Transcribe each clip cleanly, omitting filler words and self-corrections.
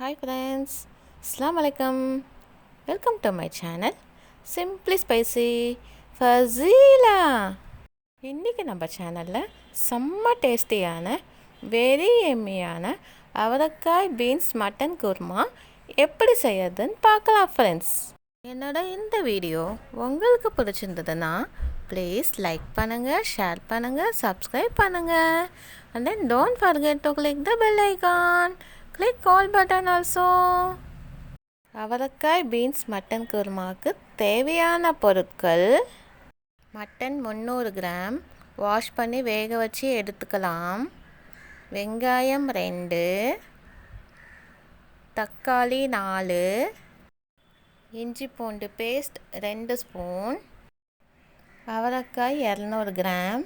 Hi friends, Assalamu alaikum. Welcome to my channel Simply Spicy Fazila. இன்றைக்கி நம்ம சேனலில் செம்ம டேஸ்டியான வெரி எம்மியான அவரக்காய் பீன்ஸ் மட்டன் குருமா எப்படி செய்யறதுன்னு பார்க்கலாம் ஃப்ரெண்ட்ஸ். என்னோட இந்த வீடியோ உங்களுக்கு பிடிச்சிருந்ததுன்னா ப்ளீஸ் லைக் பண்ணுங்கள், ஷேர் பண்ணுங்கள், சப்ஸ்கிரைப் பண்ணுங்கள். And then don't forget to click the bell icon. Click all button also. அவரக்காய் பீன்ஸ் மட்டன் குருமாவுக்கு தேவையான பொருட்கள்: மட்டன் 300 கிராம் வாஷ் பண்ணி வேக வச்சு எடுத்துக்கலாம். வெங்காயம் 2, தக்காளி 4, இஞ்சி பூண்டு பேஸ்ட் 2 ஸ்பூன், அவரக்காய் 200 கிராம்,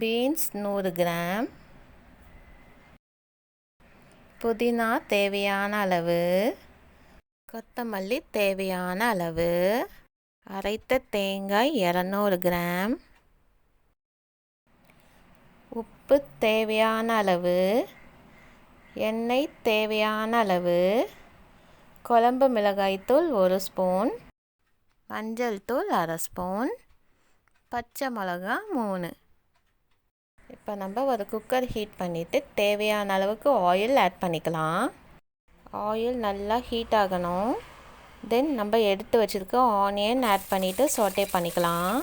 பீன்ஸ் 100 கிராம், புதினா தேவையான அளவு, கொத்தமல்லி தேவையான அளவு, அரைத்த தேங்காய் 200 கிராம், உப்பு தேவையான அளவு, எண்ணெய் தேவையான அளவு, குழம்பு மிளகாய்த்தூள் 1 ஸ்பூன், மஞ்சள் தூள் 1/2 ஸ்பூன், பச்சை மிளகா 3. இப்போ நம்ம ஒரு குக்கர் ஹீட் பண்ணிவிட்டு தேவையான அளவுக்கு ஆயில் ஆட் பண்ணிக்கலாம். ஆயில் நல்லா ஹீட் ஆகணும். தென் நம்ம எடுத்து வச்சுருக்க ஆனியன் ஆட் பண்ணிவிட்டு சோட்டே பண்ணிக்கலாம்.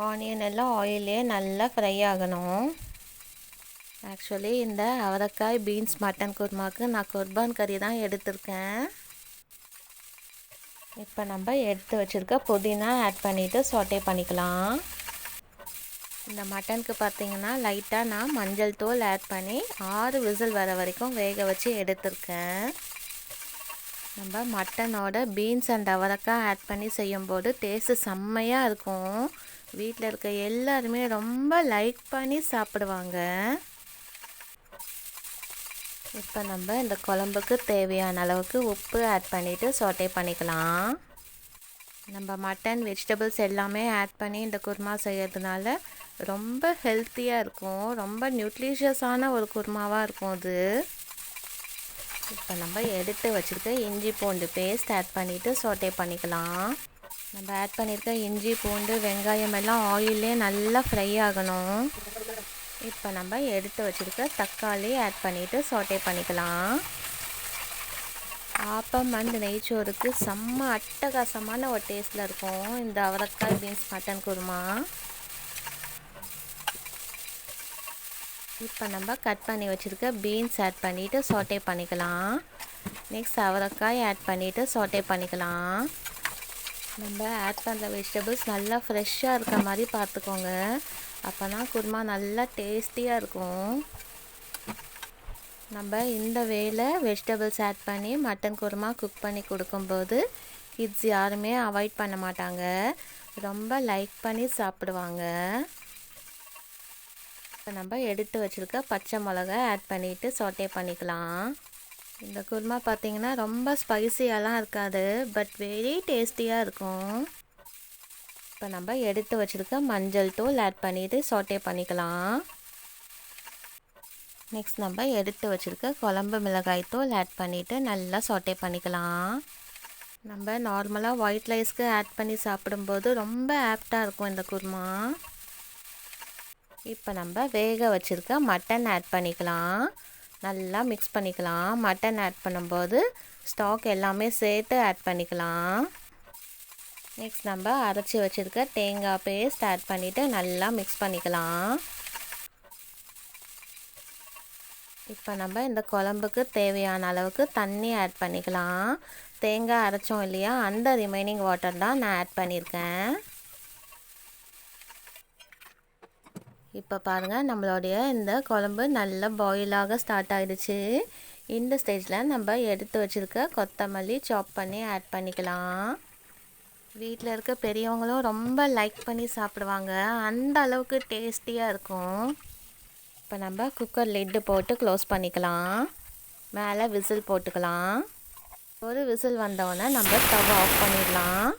ஆனியன் எல்லாம் ஆயிலே நல்லா ஃப்ரை ஆகணும். ஆக்சுவலி இந்த அவரக்காய் பீன்ஸ் மட்டன் குருமாவுக்கு நான் குர்பான் கறி தான் எடுத்திருக்கேன். இப்போ நம்ம எடுத்து வச்சுருக்க புதினா ஆட் பண்ணிவிட்டு சோட்டே பண்ணிக்கலாம். இந்த மட்டனுக்கு பார்த்திங்கன்னா லைட்டாக நான் மஞ்சள் தூள் ஆட் பண்ணி 6 விசில் வர வரைக்கும் வேக வச்சு எடுத்திருக்கேன். நம்ம மட்டனோட பீன்ஸ் அண்ட் அவரக்காய் ஆட் பண்ணி செய்யும்போது டேஸ்ட்டு செம்மையாக இருக்கும். வீட்டில் இருக்க எல்லாருமே ரொம்ப லைக் பண்ணி சாப்பிடுவாங்க. இப்போ நம்ம இந்த குழம்புக்கு தேவையான அளவுக்கு உப்பு ஆட் பண்ணிவிட்டு சோட்டே பண்ணிக்கலாம். நம்ம மட்டன் வெஜிடபிள்ஸ் எல்லாமே ஆட் பண்ணி இந்த குருமா செய்யறதுனால ரொம்ப ஹெல்த்தியாக இருக்கும். ரொம்ப நியூட்ரிஷியஸான ஒரு குருமாவாக இருக்கும் அது. இப்போ நம்ம எடுத்து வச்சுருக்க இஞ்சி பூண்டு பேஸ்ட் ஆட் பண்ணிவிட்டு சோட்டே பண்ணிக்கலாம். நம்ம ஆட் பண்ணியிருக்க இஞ்சி பூண்டு வெங்காயம் எல்லாம் ஆயிலே நல்லா ஃப்ரை ஆகணும். இப்போ நம்ம எடுத்து வச்சுருக்க தக்காளி ஆட் பண்ணிவிட்டு சோட்டே பண்ணிக்கலாம். ஆப்பம் அண்ட் நெய்ச்சோறுக்கு செம்ம அட்டகாசமான ஒரு டேஸ்ட்டில் இருக்கும் இந்த அவரக்காய் பீன்ஸ் மட்டன் குருமா. இப்போ நம்ம கட் பண்ணி வச்சுருக்க பீன்ஸ் ஆட் பண்ணிவிட்டு சோட்டே பண்ணிக்கலாம். நெக்ஸ்ட் அவரக்காய் ஆட் பண்ணிவிட்டு சோட்டே பண்ணிக்கலாம். நம்ம ஆட் பண்ணுற வெஜிடபிள்ஸ் நல்லா ஃப்ரெஷ்ஷாக இருக்க மாதிரி பார்த்துக்கோங்க. அப்போ தான் குருமா நல்லா டேஸ்டியாக இருக்கும். நம்ம இந்த வேளை வெஜிடபிள்ஸ் ஆட் பண்ணி மட்டன் குருமா குக் பண்ணி கொடுக்கும்போது கிட்ஸ் யாருமே அவாய்ட் பண்ண மாட்டாங்க. ரொம்ப லைக் பண்ணி சாப்பிடுவாங்க. இப்போ நம்ம எடுத்து வச்சுருக்க பச்சை மிளகா ஆட் பண்ணிவிட்டு சோட்டே பண்ணிக்கலாம். இந்த குருமா பார்த்திங்கன்னா ரொம்ப ஸ்பைசியாலாம் இருக்காது, பட் வெரி டேஸ்டியாக இருக்கும். இப்போ நம்ம எடுத்து வச்சுருக்க மஞ்சள் தூள் ஆட் பண்ணிவிட்டு சோட்டே பண்ணிக்கலாம். நெக்ஸ்ட் நம்ம எடுத்து வச்சுருக்க குழம்பு மிளகாய் தூள் ஆட் பண்ணிவிட்டு நல்லா சோட்டே பண்ணிக்கலாம். நம்ம நார்மலாக ஒயிட் ரைஸ்க்கு ஆட் பண்ணி சாப்பிடும்போது ரொம்ப ஆப்டாக இருக்கும் இந்த குருமா. இப்போ நம்ம வேக வச்சுருக்க மட்டன் ஆட் பண்ணிக்கலாம். நல்லா மிக்ஸ் பண்ணிக்கலாம். மட்டன் ஆட் பண்ணும்போது ஸ்டாக் எல்லாமே சேர்த்து ஆட் பண்ணிக்கலாம். நெக்ஸ்ட் நம்ம அரைச்சி வச்சுருக்க தேங்காய் பேஸ்ட் ஆட் பண்ணிவிட்டு நல்லா மிக்ஸ் பண்ணிக்கலாம். இப்போ நம்ம இந்த குழம்புக்கு தேவையான அளவுக்கு தண்ணி ஆட் பண்ணிக்கலாம். தேங்காய் அரைச்சோம் இல்லையா, அந்த ரிமைனிங் வாட்டர் தான் நான் ஆட் பண்ணியிருக்கேன். இப்போ பாருங்கள், நம்மளுடைய இந்த குழம்பு நல்லா பாயிலாக ஸ்டார்ட் ஆகிடுச்சு. இந்த ஸ்டேஜில் நம்ம எடுத்து வச்சுருக்க கொத்தமல்லி சாப் பண்ணி ஆட் பண்ணிக்கலாம். வீட்டில் இருக்க பெரியவங்களும் ரொம்ப லைக் பண்ணி சாப்பிடுவாங்க. அந்த அளவுக்கு டேஸ்டியாக இருக்கும். இப்போ நம்ம குக்கர் லிட்டு போட்டு க்ளோஸ் பண்ணிக்கலாம். மேலே விசில் போட்டுக்கலாம். ஒரு விசில் வந்தோடனே நம்ம ஸ்டவ் ஆஃப் பண்ணிடலாம்.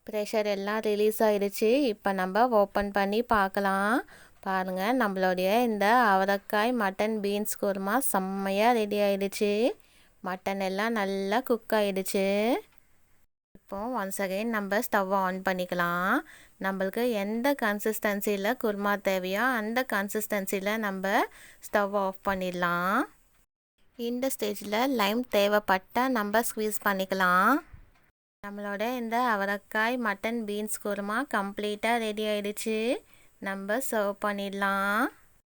ப்ரெஷர் எல்லாம் ரிலீஸ் ஆகிடுச்சு. இப்போ நம்ம ஓப்பன் பண்ணி பார்க்கலாம். பாருங்கள், நம்மளுடைய இந்த அவரைக்காய் மட்டன் பீன்ஸ் குருமா செம்மையாக ரெடி ஆயிடுச்சு. மட்டன் எல்லாம் நல்லா குக் ஆகிடுச்சு. இப்போது ஒன்ஸ் அகைன் நம்ம ஸ்டவ் ஆன் பண்ணிக்கலாம். நம்மளுக்கு எந்த கன்சிஸ்டன்சியில் குருமா தேவையோ அந்த கன்சிஸ்டன்சியில் நம்ம ஸ்டவ் ஆஃப் பண்ணிடலாம். இந்த ஸ்டேஜில் லைம் தேவைப்பட்டால் நம்ம ஸ்க்வீஸ் பண்ணிக்கலாம். நம்மளோட இந்த அவரைக்காய் மட்டன் பீன்ஸ் குருமா கம்ப்ளீட்டாக ரெடி ஆயிடுச்சு. நம்ம சர்வ் பண்ணிடலாம்.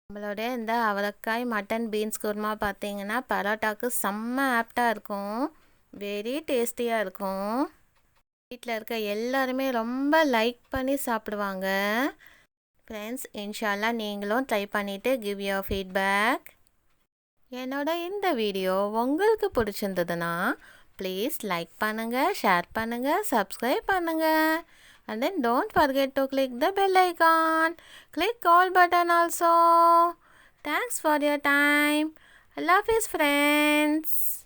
நம்மளோட இந்த அவரைக்காய் மட்டன் பீன்ஸ் குருமா பார்த்தீங்கன்னா பரோட்டாவுக்கு செம்ம ஆப்டாக இருக்கும். வெரி டேஸ்டியாக இருக்கும். வீட்டில் இருக்க எல்லாருமே ரொம்ப லைக் பண்ணி சாப்பிடுவாங்க. ஃப்ரெண்ட்ஸ், இன்ஷால்லா நீங்களும் ட்ரை பண்ணிவிட்டு கிவ் யுவர் ஃபீட்பேக். என்னோட இந்த வீடியோ உங்களுக்கு பிடிச்சிருந்ததுன்னா ப்ளீஸ் லைக் பண்ணுங்கள், ஷேர் பண்ணுங்கள், சப்ஸ்கிரைப் பண்ணுங்கள். And then don't forget to click the bell icon. Click all button also. Thanks for your time. I love you friends.